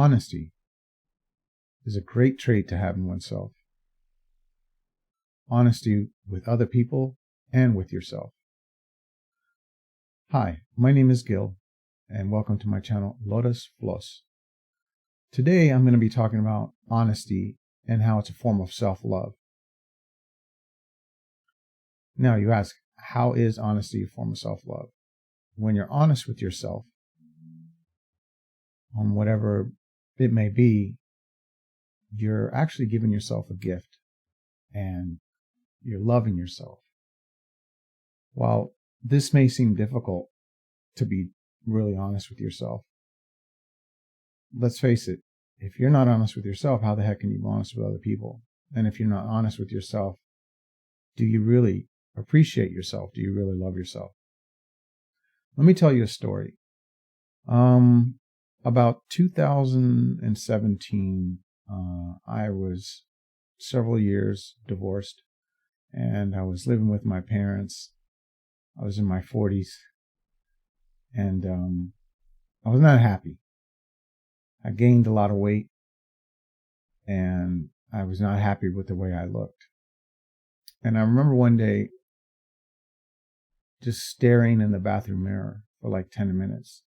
Honesty is a great trait to have in oneself. Honesty with other people and with yourself. Hi, my name is Gil, and welcome to my channel, Lotus Floss. Today I'm going to be talking about honesty and how it's a form of self-love. Now you ask, how is honesty a form of self-love? When you're honest with yourself on whatever it may be, you're actually giving yourself a gift and you're loving yourself. While this may seem difficult to be really honest with yourself, let's face it, if you're not honest with yourself, how the heck can you be honest with other people? And if you're not honest with yourself, do you really appreciate yourself? Do you really love yourself? Let me tell you a story. About 2017, I was several years divorced, and I was living with my parents. I was in my 40s, and I was not happy. I gained a lot of weight, and I was not happy with the way I looked. And I remember one day just staring in the bathroom mirror for like 10 minutes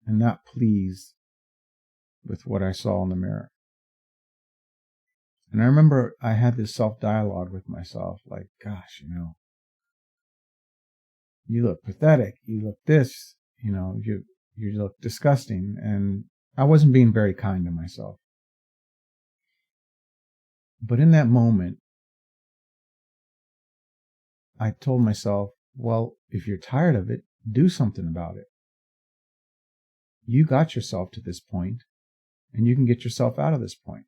and not pleased with what I saw in the mirror. And I remember I had this self-dialogue with myself, like, gosh, you look pathetic, you look this, you look disgusting. And I wasn't being very kind to myself. But in that moment, I told myself, well, if you're tired of it, do something about it. You got yourself to this point, and you can get yourself out of this point.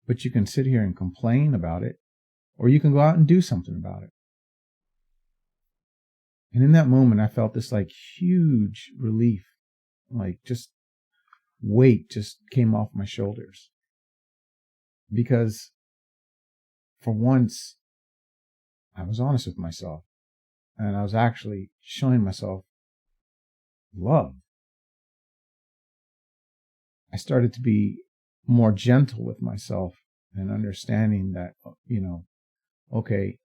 But you can sit here and complain about it, or you can go out and do something about it. And in that moment, I felt this like huge relief, like just weight just came off my shoulders. Because for once, I was honest with myself, and I was actually showing myself love. I started to be more gentle with myself and understanding that, okay,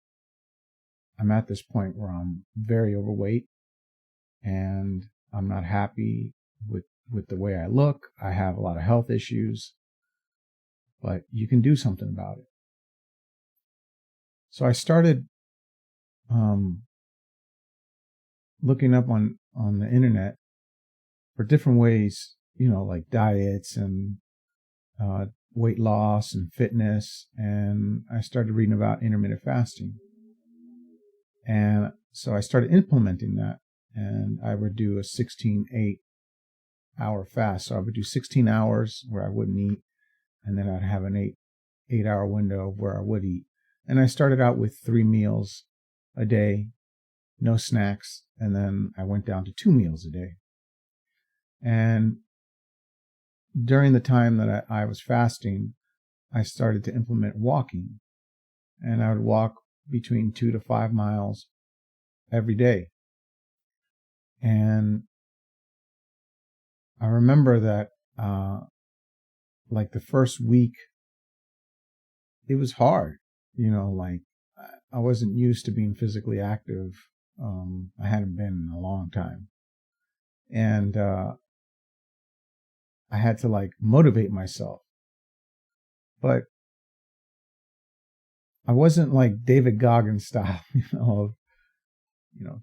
I'm at this point where I'm very overweight and I'm not happy with the way I look. I have a lot of health issues, but you can do something about it. So I started looking up on the internet for different ways, like diets and weight loss and fitness. And I started reading about intermittent fasting. And so I started implementing that, and I would do a 16-8 hour fast. So I would do 16 hours where I wouldn't eat, and then I'd have an 8-hour window where I would eat. And I started out with 3 meals a day, no snacks, and then I went down to 2 meals a day. And during the time that I was fasting, I started to implement walking, and I would walk between 2 to 5 miles every day. And I remember that like the first week, it was hard, like I wasn't used to being physically active. I hadn't been in a long time. And I had to like motivate myself. But I wasn't like David Goggins style,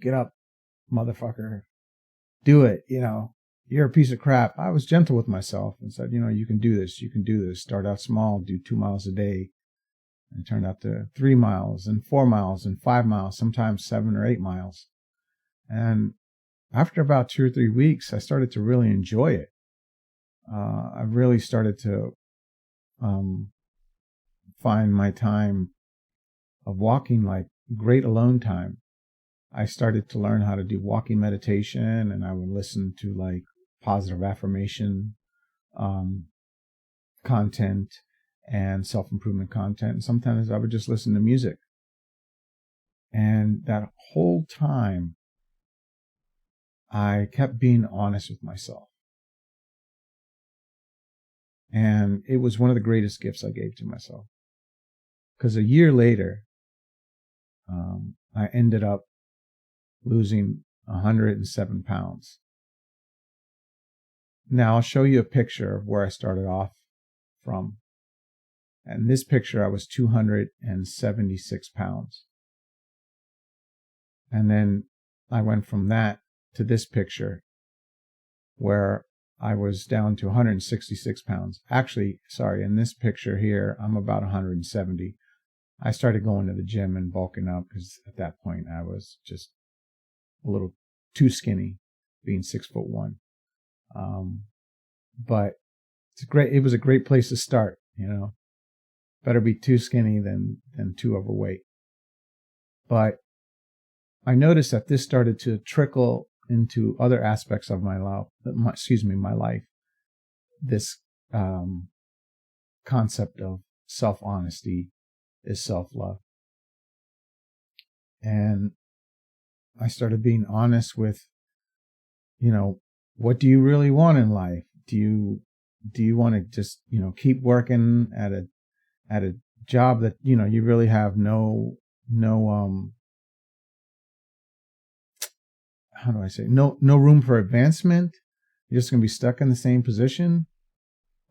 get up, motherfucker, do it, you're a piece of crap. I was gentle with myself and said, you can do this, start out small, do 2 miles a day. And it turned out to 3 miles and 4 miles and 5 miles, sometimes 7 or 8 miles. And after about 2 or 3 weeks, I started to really enjoy it. I really started to find my time of walking like great alone time. I started to learn how to do walking meditation, and I would listen to like positive affirmation content and self-improvement content. And sometimes I would just listen to music. And that whole time, I kept being honest with myself. And it was one of the greatest gifts I gave to myself. Because a year later, I ended up losing 107 pounds. Now I'll show you a picture of where I started off from. And this picture, I was 276 pounds. And then I went from that to this picture where I was down to 166 pounds. Actually, sorry, in this picture here, I'm about 170. I started going to the gym and bulking up because at that point I was just a little too skinny, being 6'1". But it was a great place to start, you know. Better be too skinny than too overweight. But I noticed that this started to trickle into other aspects of my life. My life. This concept of self-honesty is self-love, and I started being honest with, you know, what do you really want in life? Do you want to just, you know, keep working at a job that, you know, you really have no how do I say, no room for advancement? You're just going to be stuck in the same position.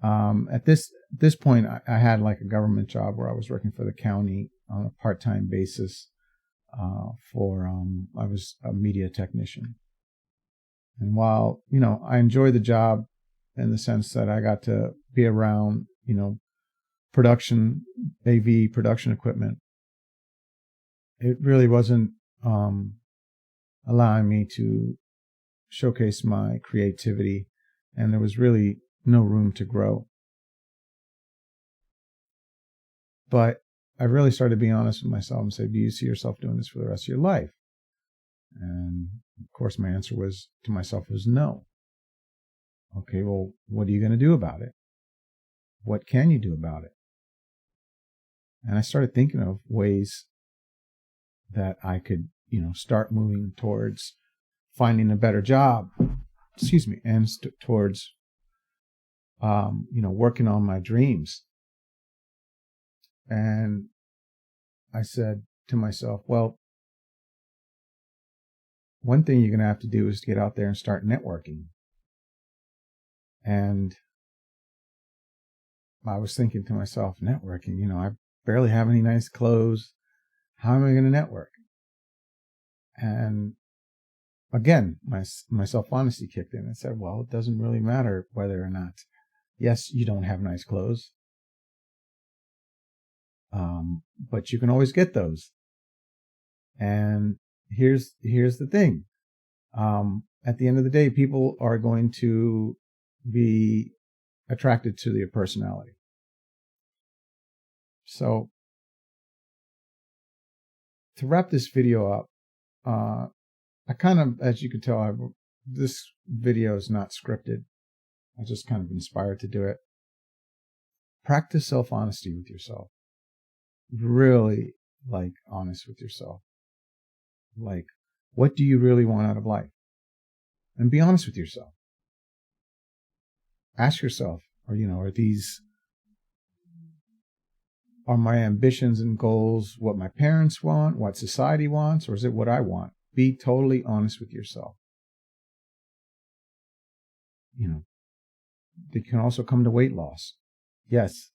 At this point, I had like a government job where I was working for the county on a part-time basis. I was a media technician, and while, you know, I enjoyed the job in the sense that I got to be around, you know, AV production equipment, it really wasn't allowing me to showcase my creativity, and there was really no room to grow. But I really started being honest with myself and said, do you see yourself doing this for the rest of your life? And of course, my answer to myself was no. Okay, well, what are you going to do about it? What can you do about it? And I started thinking of ways that I could, you know, start moving towards finding a better job, and towards, you know, working on my dreams. And I said to myself, well, one thing you're going to have to do is get out there and start networking. And I was thinking to myself, networking, you know, I barely have any nice clothes. How am I going to network? And again, my self-honesty kicked in and said, well, it doesn't really matter whether or not, yes, you don't have nice clothes, but you can always get those. And here's the thing. At the end of the day, people are going to be attracted to your personality. So to wrap this video up, I kind of, as you can tell, this video is not scripted. I just kind of inspired to do it. Practice self-honesty with yourself. Really, like, honest with yourself. Like, what do you really want out of life? And be honest with yourself. Ask yourself, are my ambitions and goals what my parents want, what society wants, or is it what I want? Be totally honest with yourself. You know, it can also come to weight loss. Yes,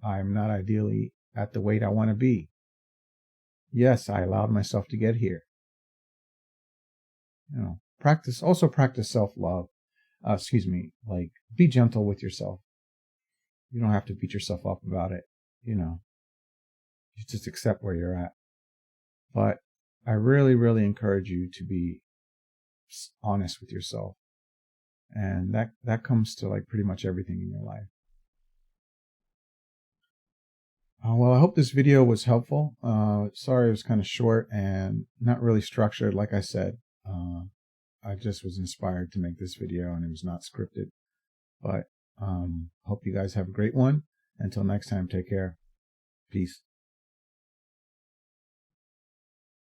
I'm not ideally at the weight I want to be. Yes, I allowed myself to get here. You know, practice self-love. Like, be gentle with yourself. You don't have to beat yourself up about it. You know, you just accept where you're at. But I really, really encourage you to be honest with yourself. And that comes to like pretty much everything in your life. Well, I hope this video was helpful. Sorry it was kind of short and not really structured. Like I said, I just was inspired to make this video and it was not scripted. But hope you guys have a great one. Until next time, take care. Peace.